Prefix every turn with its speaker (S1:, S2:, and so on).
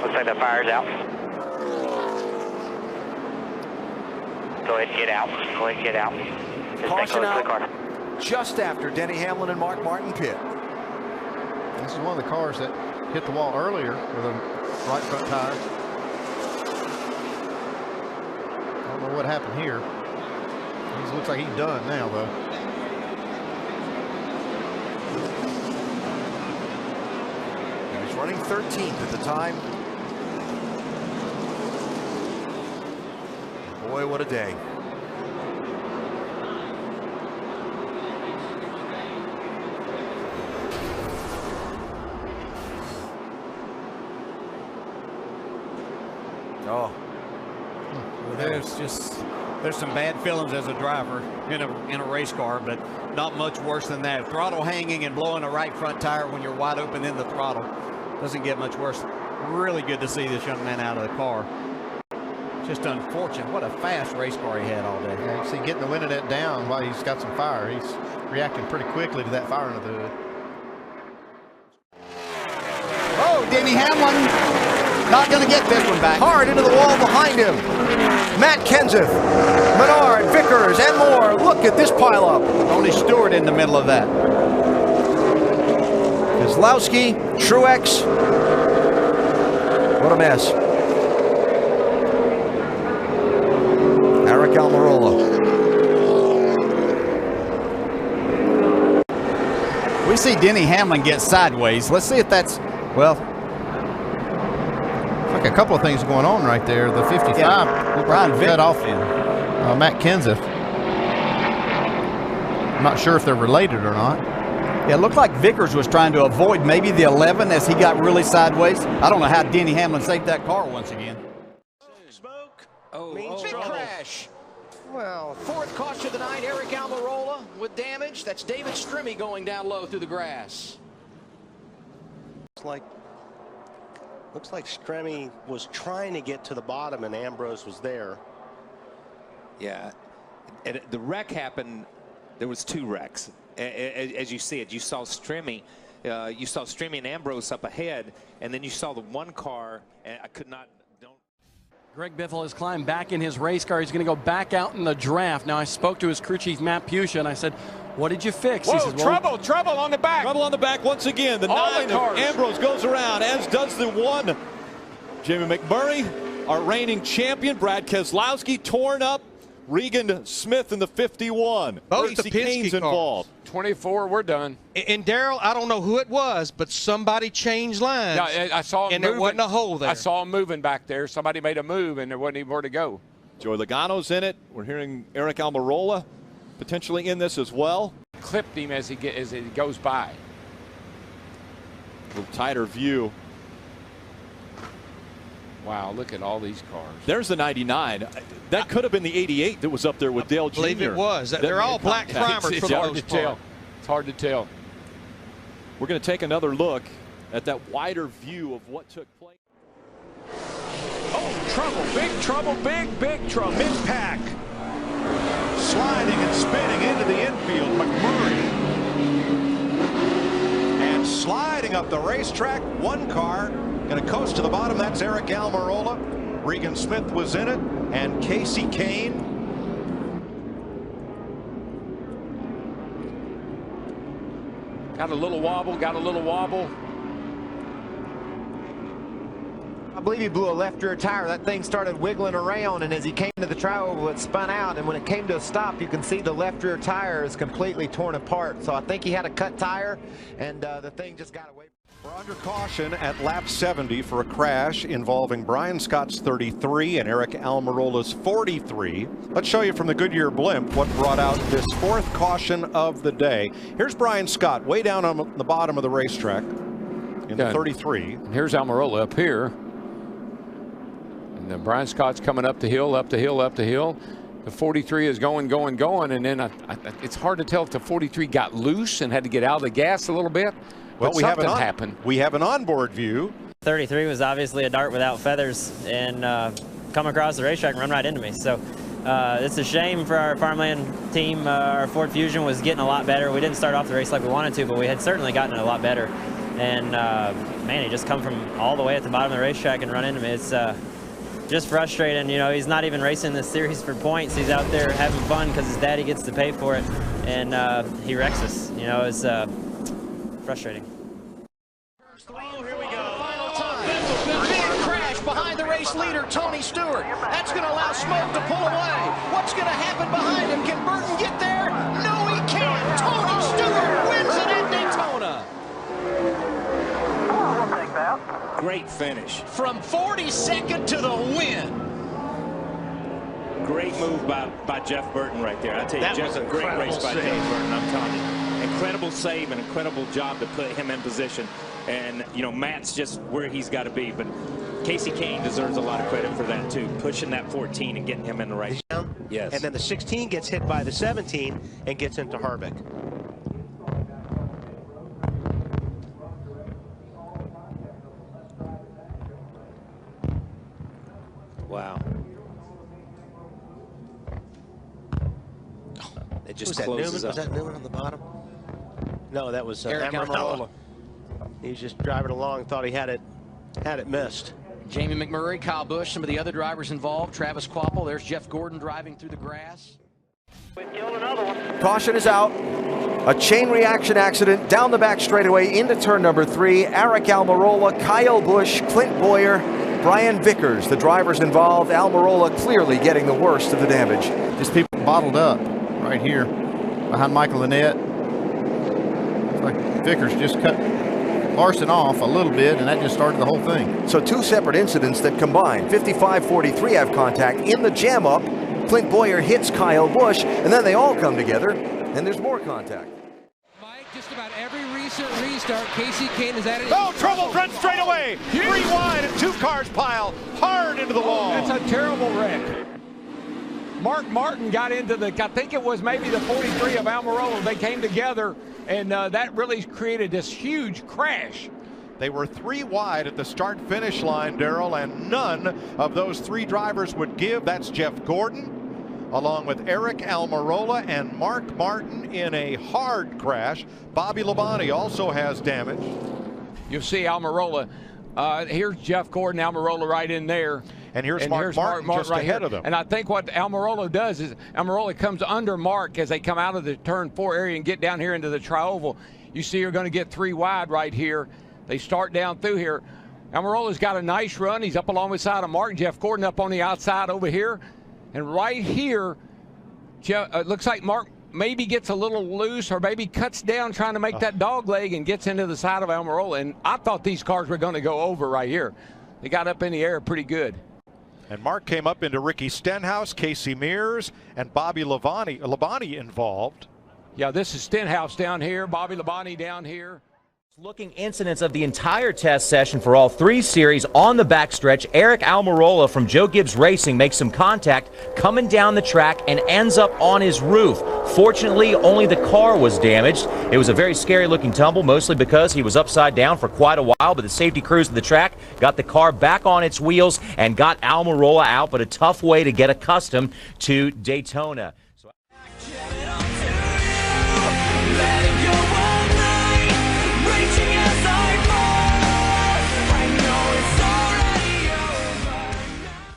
S1: Looks like the fire's out. Go ahead and get out. Go ahead and get out. Just
S2: Caution
S1: out.
S2: out just after Denny Hamlin and Mark Martin pit.
S3: This is one of the cars that hit the wall earlier with a right front tire. I don't know what happened here. It looks like he's done now, though.
S2: He's running 13th at the time. Boy, what a day. Oh.
S4: There's some bad feelings as a driver in a race car, but not much worse than that. Throttle hanging and blowing a right front tire when you're wide open in the throttle doesn't get much worse. Really good to see this young man out of the car. Just unfortunate. What a fast race car he had all day.
S3: Yeah, you see getting the wind of that down while he's got some fire. He's reacting pretty quickly to that fire under the hood.
S4: Oh, Denny Hamlin not going to get this one back.
S2: Hard into the wall behind him. Matt Kenseth, Menard, Vickers, and more. Look at this pileup.
S4: Only Stewart in the middle of that.
S2: Keselowski, Truex. What a mess. Aric Almirola.
S4: We see Denny Hamlin get sideways. Let's see if that's, well,
S3: Like a couple of things going on right there. The 55
S4: Brian
S3: cut off Matt Kenseth. I'm not sure if they're related or not.
S4: Yeah, it looked like Vickers was trying to avoid maybe the 11 as he got really sideways. I don't know how Denny Hamlin saved that car once again.
S2: Smoke. Means big crash. Well, fourth caution of the night, Aric Almirola with damage. That's David Strimmy going down low through the grass.
S5: Looks like Strimmy was trying to get to the bottom and Ambrose was there.
S6: Yeah, and the wreck happened. There was two wrecks, as you see it. You saw Strimmy, and Ambrose up ahead, and then you saw the one car. And I could not.
S7: Greg Biffle has climbed back in his race car. He's going to go back out in the draft. Now, I spoke to his crew chief, Matt Pusha, and I said, what did you fix?
S8: Whoa,
S7: he says, well,
S8: trouble on the back. Trouble on the back once again. The 9 of Ambrose goes around, as does the 1. Jimmy McMurray, our reigning champion. Brad Keselowski torn up. Regan Smith in the 51.
S9: Both the
S8: Kane's involved.
S9: 24, we're done.
S10: And Darrell, I don't know who it was, but somebody changed lines.
S9: Yeah, I saw him
S10: and
S9: moving.
S10: there wasn't a hole there.
S9: I saw him moving back there. Somebody made a move, and there wasn't even where to go.
S8: Joey Logano's in it. We're hearing Aric Almirola potentially in this as well.
S9: Clipped him as he goes by.
S8: A little tighter view.
S9: Wow, look at all these cars.
S8: There's the 99. That could have been the 88 that was up there with Dale Jr.
S10: I believe it was. They're all black primers for the most part.
S9: It's hard to tell.
S8: We're going to take another look at that wider view of what took place.
S11: Oh, trouble, big trouble. Mid-pack. Sliding and spinning into the infield, McMurray. And sliding up the racetrack, one car going to coast to the bottom. That's Aric Almirola. Regan Smith was in it, and Casey Kane.
S9: Got a little wobble.
S12: I believe he blew a left rear tire. That thing started wiggling around, and as he came to the tri-oval, it spun out, and when it came to a stop, you can see the left rear tire is completely torn apart. So I think he had a cut tire, and the thing just got away.
S2: We're under caution at lap 70 for a crash involving Brian Scott's 33 and Aric Almirola's 43. Let's show you from the Goodyear blimp what brought out this fourth caution of the day. Here's Brian Scott way down on the bottom of the racetrack in the 33.
S9: And here's Almirola up here. And then Brian Scott's coming up the hill. The 43 is going, and then it's hard to tell if the 43 got loose and had to get out of the gas a little bit.
S2: Well,
S9: but something happened.
S2: We have an onboard view.
S13: 33 was obviously a dart without feathers and come across the racetrack and run right into me. So it's a shame for our farmland team. Our Ford Fusion was getting a lot better. We didn't start off the race like we wanted to, but we had certainly gotten a lot better. And man, he just come from all the way at the bottom of the racetrack and run into me. It's just frustrating. You know, he's not even racing this series for points. He's out there having fun because his daddy gets to pay for it, and he wrecks us. You know, it's frustrating.
S14: Here we go. Final time. Big crash behind the race leader, Tony Stewart. That's going to allow Smoke to pull away. What's going to happen behind him? Can Burton get there? No, he can't. Tony Stewart wins it at Daytona.
S1: We'll take that.
S6: Great finish.
S14: From 42nd to the win.
S6: Great move by Jeff Burton right there. I tell you,
S5: That
S6: Jeff,
S5: was
S6: a great race by
S5: incredible
S6: Jeff
S5: save.
S6: Burton, I'm telling you. Incredible save, an incredible job to put him in position. And, you know, Matt's just where he's got to be. But Casey Kane deserves a lot of credit for that, too, pushing that 14 and getting him in the race. Yes.
S5: And then the 16 gets hit by the 17 and gets into Harvick.
S6: Wow. It just
S5: Was that
S6: closes
S5: Newman?
S6: up.
S5: Was that Newman on the bottom? No, that was
S10: Aric Almirola.
S5: He was just driving along, thought he had it missed.
S10: Jamie McMurray, Kyle Busch, some of the other drivers involved. Travis Kvapil. There's Jeff Gordon driving through the grass.
S15: Caution is out. A chain reaction accident down the back straightaway into turn number 3. Aric Almirola, Kyle Busch, Clint Boyer, Brian Vickers, the drivers involved. Almirola clearly getting the worst of the damage.
S3: Just people bottled up right here behind Michael Lynette. It's like Vickers just cut Larson off a little bit, and that just started the whole thing.
S15: So 2 separate incidents that combine. 55-43 have contact in the jam up. Clint Boyer hits Kyle Busch, and then they all come together, and there's more contact.
S16: Mike, just about every recent restart, Casey Kane has added.
S11: Oh, trouble front straight away. 3 wide and 2 cars pile hard into the wall.
S17: That's a terrible wreck. Mark Martin got into the, I think it was maybe the 43 of Almirola. They came together, and that really created this huge crash.
S2: They were 3 wide at the start-finish line, Darrell, and none of those 3 drivers would give. That's Jeff Gordon, along with Aric Almirola and Mark Martin in a hard crash. Bobby Labonte also has damage.
S17: You'll see Almirola. Here's Jeff Gordon, Almirola right in there.
S2: And here's Mark Martin just
S17: right
S2: ahead
S17: here.
S2: of them.
S17: And I think what Almirola does is Almirola comes under Mark as they come out of the turn 4 area and get down here into the tri-oval. You see you're going to get 3 wide right here. They start down through here. Almirola's got a nice run. He's up along the side of Mark. Jeff Gordon up on the outside over here. And right here, it looks like Mark maybe gets a little loose or maybe cuts down trying to make that dog leg and gets into the side of Almirola. And I thought these cars were going to go over right here. They got up in the air pretty good.
S2: And Mark came up into Ricky Stenhouse, Casey Mears, and Bobby Labonte involved.
S17: Yeah, this is Stenhouse down here, Bobby Labonte down here.
S18: Looking incidents of the entire test session for all 3 series on the backstretch, Aric Almirola from Joe Gibbs Racing makes some contact coming down the track and ends up on his roof. Fortunately, only the car was damaged. It was a very scary looking tumble, mostly because he was upside down for quite a while, but the safety crews of the track got the car back on its wheels and got Almirola out, but a tough way to get accustomed to Daytona.